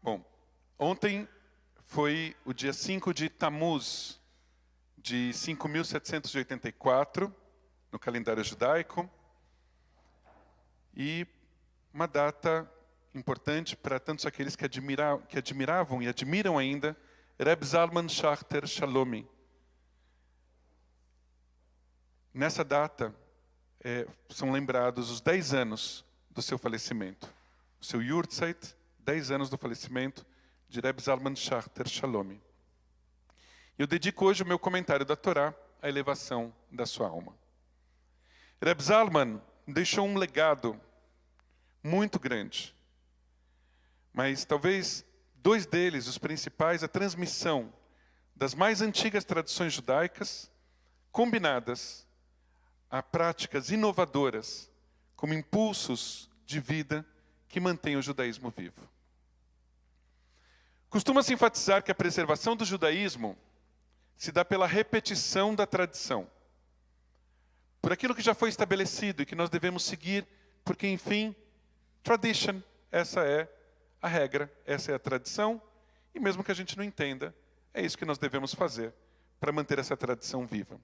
Bom, ontem foi o dia 5 de Tammuz, de 5.784, no calendário judaico, e uma data importante para tantos aqueles que admiravam e admiram ainda Reb Zalman Schachter Shalomi. Nessa data, são lembrados os 10 anos do seu falecimento. O seu Yurtzeit, 10 anos do falecimento de Reb Zalman Schachter Shalomi. Eu dedico hoje o meu comentário da Torá à elevação da sua alma. Reb Zalman deixou um legado muito grande, mas talvez dois deles, os principais, a transmissão das mais antigas tradições judaicas, combinadas a práticas inovadoras, como impulsos de vida que mantêm o judaísmo vivo. Costuma-se enfatizar que a preservação do judaísmo se dá pela repetição da tradição, por aquilo que já foi estabelecido e que nós devemos seguir, porque, enfim, tradition, essa é a regra, essa é a tradição, e mesmo que a gente não entenda, é isso que nós devemos fazer para manter essa tradição viva.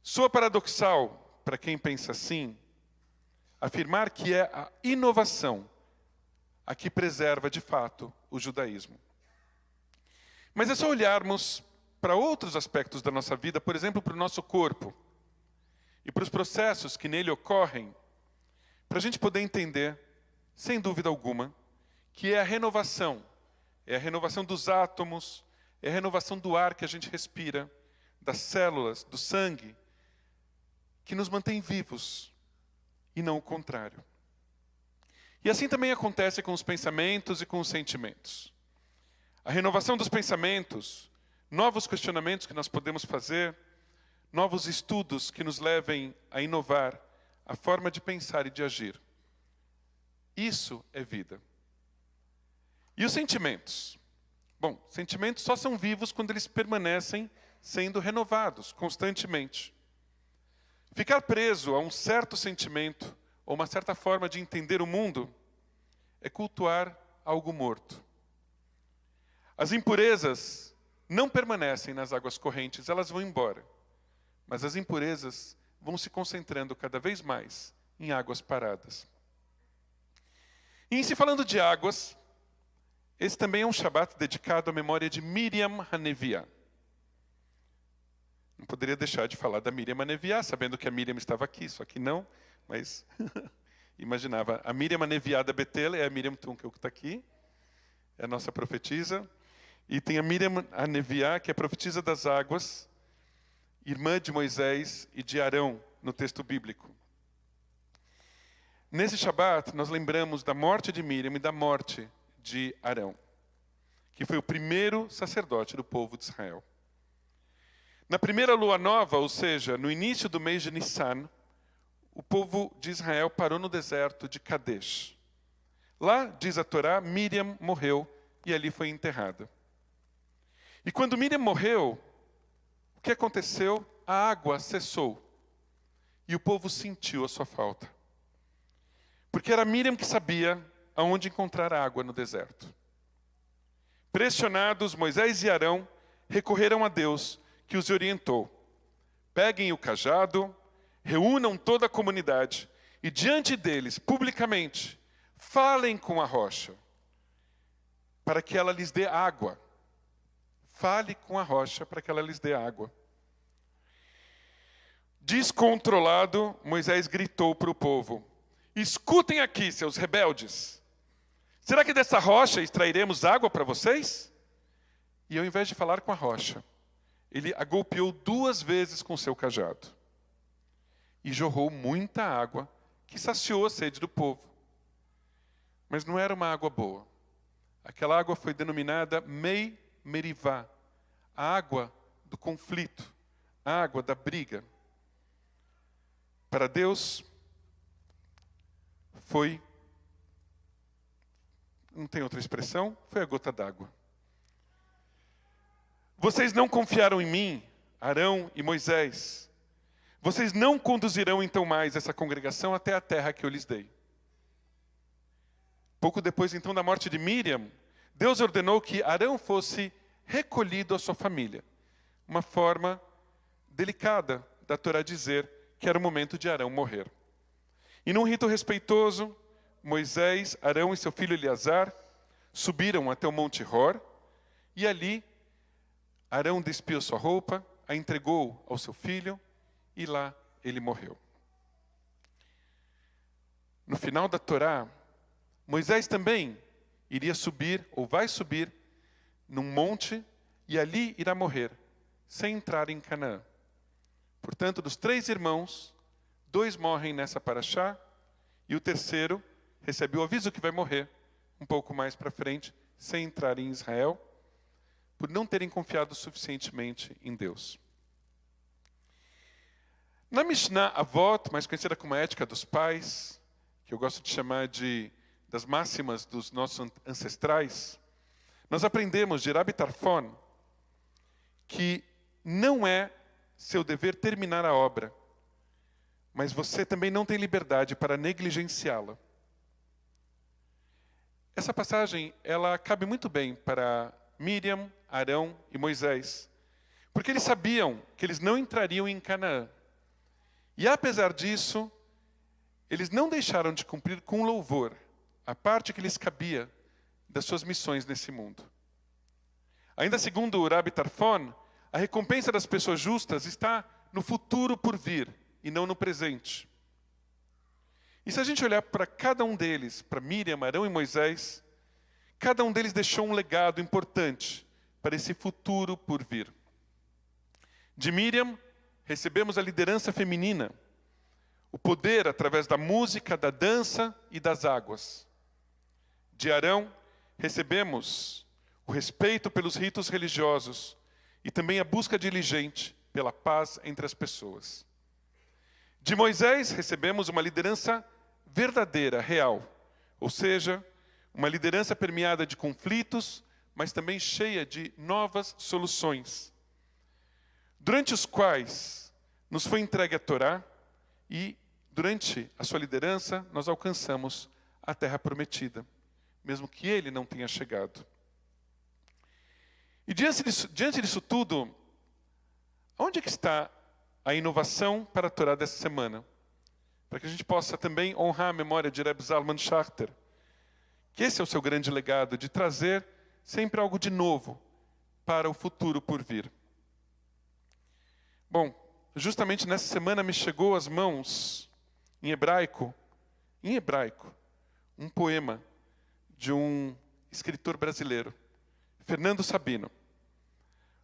Soa paradoxal, para quem pensa assim, afirmar que é a inovação a que preserva, de fato, o judaísmo. Mas é só olharmos para outros aspectos da nossa vida, por exemplo, para o nosso corpo, e para os processos que nele ocorrem, para a gente poder entender, sem dúvida alguma, que é a renovação dos átomos, é a renovação do ar que a gente respira, das células, do sangue, que nos mantém vivos, e não o contrário. E assim também acontece com os pensamentos e com os sentimentos. A renovação dos pensamentos, novos questionamentos que nós podemos fazer, novos estudos que nos levem a inovar a forma de pensar e de agir. Isso é vida. E os sentimentos? Bom, sentimentos só são vivos quando eles permanecem sendo renovados constantemente. Ficar preso a um certo sentimento ou uma certa forma de entender o mundo é cultuar algo morto. As impurezas não permanecem nas águas correntes, elas vão embora. Mas as impurezas vão se concentrando cada vez mais em águas paradas. E em se falando de águas, esse também é um Shabat dedicado à memória de Miriam Haneviah. Não poderia deixar de falar da Miriam Haneviah, sabendo que a Miriam estava aqui, só que não, mas imaginava. A Miriam Haneviah da Betel é a Miriam Tunkel que está aqui, é a nossa profetisa. E tem a Miriam Haneviah, que é a profetisa das águas, irmã de Moisés e de Arão, no texto bíblico. Nesse Shabat, nós lembramos da morte de Miriam e da morte de Arão, que foi o primeiro sacerdote do povo de Israel. Na primeira lua nova, ou seja, no início do mês de Nissan, o povo de Israel parou no deserto de Kadesh. Lá, diz a Torá, Miriam morreu e ali foi enterrada. E quando Miriam morreu, o que aconteceu? A água cessou e o povo sentiu a sua falta. Porque era Miriam que sabia aonde encontrar água no deserto. Pressionados, Moisés e Arão recorreram a Deus, que os orientou. Peguem o cajado, reúnam toda a comunidade e diante deles, publicamente, falem com a rocha, para que ela lhes dê água. Fale com a rocha para que ela lhes dê água. Descontrolado, Moisés gritou para o povo: escutem aqui, seus rebeldes. Será que dessa rocha extrairemos água para vocês? E ao invés de falar com a rocha, ele a golpeou 2 vezes com seu cajado. E jorrou muita água que saciou a sede do povo. Mas não era uma água boa. Aquela água foi denominada Mei Merivá, a água do conflito, a água da briga. Para Deus, não tem outra expressão, foi a gota d'água. Vocês não confiaram em mim, Arão e Moisés. Vocês não conduzirão então mais essa congregação até a terra que eu lhes dei. Pouco depois, então, da morte de Miriam, Deus ordenou que Arão fosse recolhido à sua família. Uma forma delicada da Torá dizer que era o momento de Arão morrer. E num rito respeitoso, Moisés, Arão e seu filho Eleazar subiram até o Monte Hor, e ali Arão despiu sua roupa, a entregou ao seu filho, e lá ele morreu. No final da Torá, Moisés também iria subir, ou vai subir, num monte, e ali irá morrer, sem entrar em Canaã. Portanto, dos 3 irmãos, 2 morrem nessa paraxá, e o terceiro recebe o aviso que vai morrer, um pouco mais para frente, sem entrar em Israel, por não terem confiado suficientemente em Deus. Na Mishnah Avot, mais conhecida como a Ética dos Pais, que eu gosto de chamar das máximas dos nossos ancestrais, nós aprendemos de Rabbi Tarfon que não é seu dever terminar a obra, mas você também não tem liberdade para negligenciá-la. Essa passagem, ela cabe muito bem para Miriam, Arão e Moisés, porque eles sabiam que eles não entrariam em Canaã. E apesar disso, eles não deixaram de cumprir com louvor a parte que lhes cabia das suas missões nesse mundo. Ainda segundo o Rabbi Tarfon, a recompensa das pessoas justas está no futuro por vir e não no presente. E se a gente olhar para cada um deles, para Miriam, Arão e Moisés, cada um deles deixou um legado importante para esse futuro por vir. De Miriam, recebemos a liderança feminina, o poder através da música, da dança e das águas. De Arão, recebemos o respeito pelos ritos religiosos e também a busca diligente pela paz entre as pessoas. De Moisés, recebemos uma liderança verdadeira, real, ou seja, uma liderança permeada de conflitos, mas também cheia de novas soluções, durante os quais nos foi entregue a Torá e, durante a sua liderança, nós alcançamos a terra prometida, mesmo que ele não tenha chegado. E diante disso tudo, onde é que está a inovação para a Torá dessa semana? Para que a gente possa também honrar a memória de Reb Zalman Schachter, que esse é o seu grande legado, de trazer sempre algo de novo para o futuro por vir. Bom, justamente nessa semana me chegou às mãos, em hebraico, um poema de um escritor brasileiro, Fernando Sabino.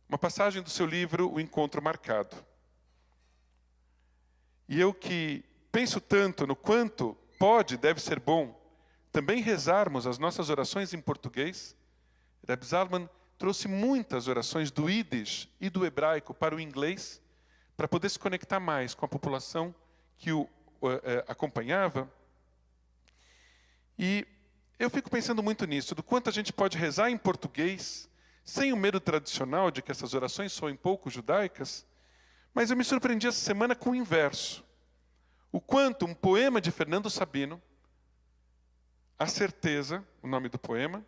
Uma passagem do seu livro, O Encontro Marcado. E eu que penso tanto no quanto deve ser bom, também rezarmos as nossas orações em português, Reb Zalman trouxe muitas orações do Yiddish e do hebraico para o inglês, para poder se conectar mais com a população que o acompanhava. E eu fico pensando muito nisso, do quanto a gente pode rezar em português, sem o medo tradicional de que essas orações soem pouco judaicas, mas eu me surpreendi essa semana com o inverso. O quanto um poema de Fernando Sabino, A Certeza, o nome do poema,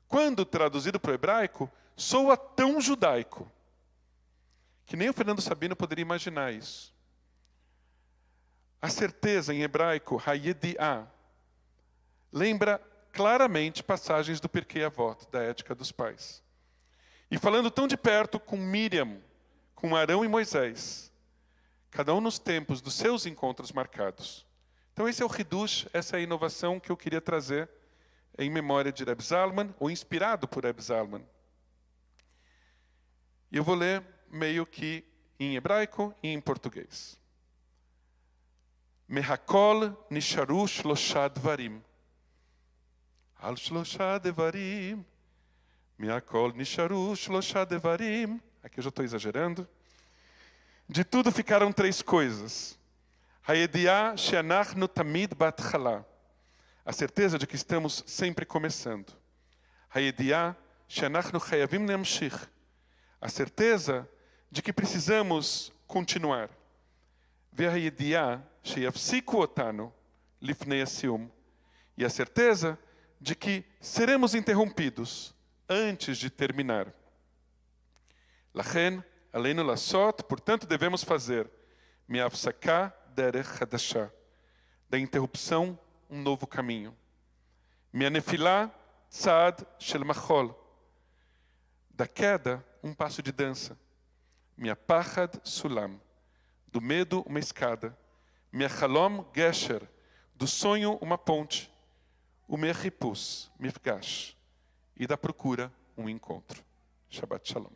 quando traduzido para o hebraico, soa tão judaico, que nem o Fernando Sabino poderia imaginar isso. A certeza, em hebraico, hayedi'ah, lembra claramente passagens do Pirkei Avot, da Ética dos Pais. E falando tão de perto com Miriam, com Arão e Moisés, cada um nos tempos dos seus encontros marcados. Então esse é o Hidush, essa é a inovação que eu queria trazer em memória de Reb Zalman, ou inspirado por Reb Zalman. E eu vou ler meio que em hebraico e em português. Mehakol nisharu shlosha dvarim. Al shlosha devarim. Mehakol nisharu shlosha devarim. Aqui eu já estou exagerando. De tudo ficaram 3 coisas. Hayediah she'anachnu tamid batchala. A certeza de que estamos sempre começando. Hayediah she'anachnu chayavim leamshich. A certeza de que precisamos continuar. Ve'hayediah she'yafsiku otanu lifnei hasium. E a certeza de que seremos interrompidos antes de terminar. Lachen, aleinu lasot, portanto devemos fazer mi'afsaka derech hadashah, da interrupção um novo caminho. Mi'anefilá tzad shel machol, da queda um passo de dança. Mi'apachad sulam, do medo uma escada. Mi'achalom gesher, do sonho uma ponte. O mi'achipus mifgash, e da procura um encontro. Shabbat Shalom.